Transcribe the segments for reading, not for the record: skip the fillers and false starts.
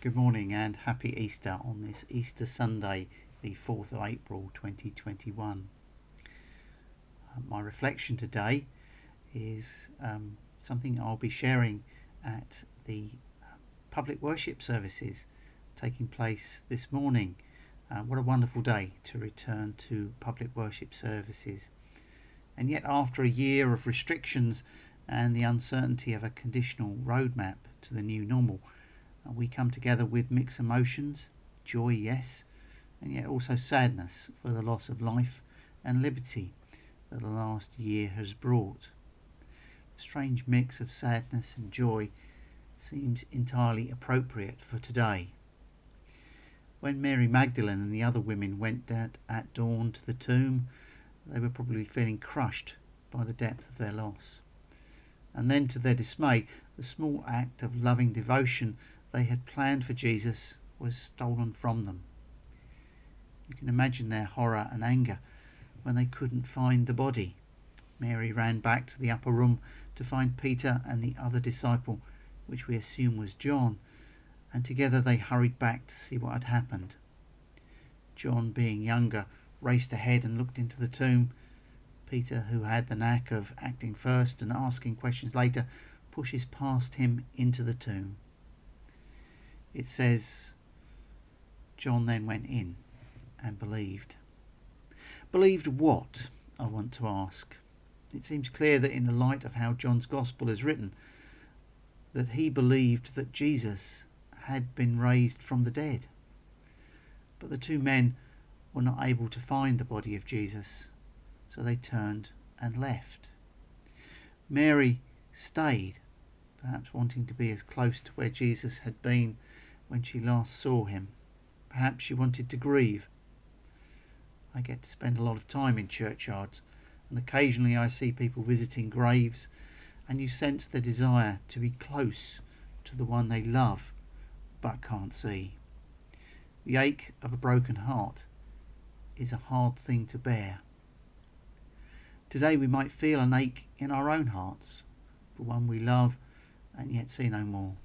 Good morning and happy Easter on this Easter Sunday, the 4th of April 2021. My reflection today is something I'll be sharing at the public worship services taking place this morning. What a wonderful day to return to public worship services. And yet after a year of restrictions and the uncertainty of a conditional roadmap to the new normal, we come together with mixed emotions, joy, yes, and yet also sadness for the loss of life and liberty that the last year has brought. The strange mix of sadness and joy seems entirely appropriate for today. When Mary Magdalene and the other women went at dawn to the tomb, they were probably feeling crushed by the depth of their loss. And then, to their dismay, the small act of loving devotion they had planned for Jesus was stolen from them. You can imagine their horror and anger when they couldn't find the body. Mary ran back to the upper room to find Peter and the other disciple, which we assume was John, and together they hurried back to see what had happened. John, being younger, raced ahead and looked into the tomb. Peter, who had the knack of acting first and asking questions later, pushes past him into the tomb. It says, John then went in and believed. Believed what, I want to ask? It seems clear that in the light of how John's Gospel is written, that he believed that Jesus had been raised from the dead. But the two men were not able to find the body of Jesus, so they turned and left. Mary stayed, perhaps wanting to be as close to where Jesus had been when she last saw him. Perhaps she wanted to grieve. I get to spend a lot of time in churchyards, and occasionally I see people visiting graves, and you sense the desire to be close to the one they love but can't see. The ache of a broken heart is a hard thing to bear. Today we might feel an ache in our own hearts for one we love and yet see no more.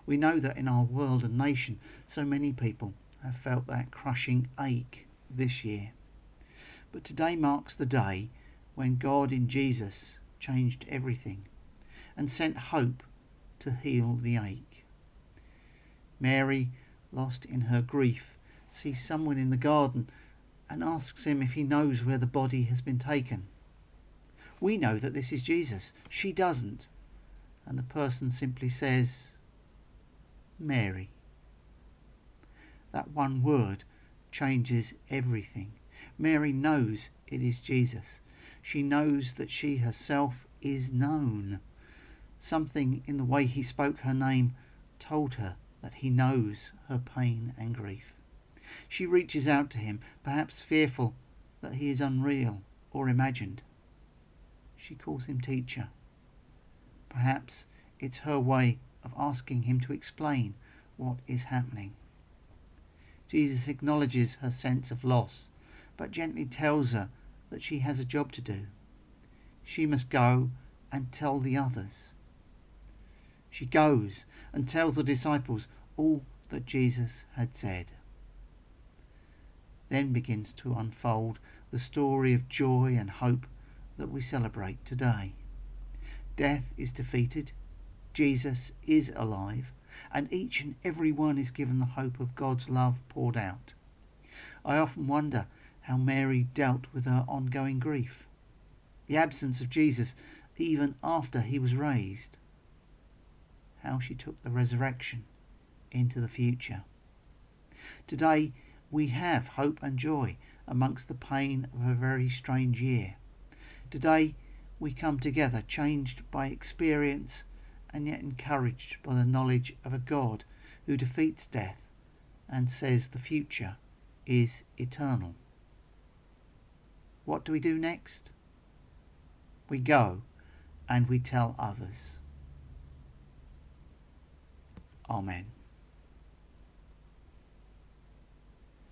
We know that in our world and nation, so many people have felt that crushing ache this year. But today marks the day when God in Jesus changed everything and sent hope to heal the ache. Mary, lost in her grief, sees someone in the garden and asks him if he knows where the body has been taken. We know that this is Jesus. She doesn't. And the person simply says, Mary. That one word changes everything. Mary knows it is Jesus. She knows that she herself is known. Something in the way he spoke her name told her that he knows her pain and grief. She reaches out to him, perhaps fearful that he is unreal or imagined. She calls him teacher. Perhaps it's her way of asking him to explain what is happening. Jesus acknowledges her sense of loss, but gently tells her that she has a job to do. She must go and tell the others. She goes and tells the disciples all that Jesus had said. Then begins to unfold the story of joy and hope that we celebrate today. Death is defeated, Jesus is alive, and each and every one is given the hope of God's love poured out. I often wonder how Mary dealt with her ongoing grief, the absence of Jesus even after he was raised, how she took the resurrection into the future. Today we have hope and joy amongst the pain of a very strange year. Today we come together changed by experience and yet encouraged by the knowledge of a God who defeats death and says the future is eternal. What do we do next? We go and we tell others. Amen.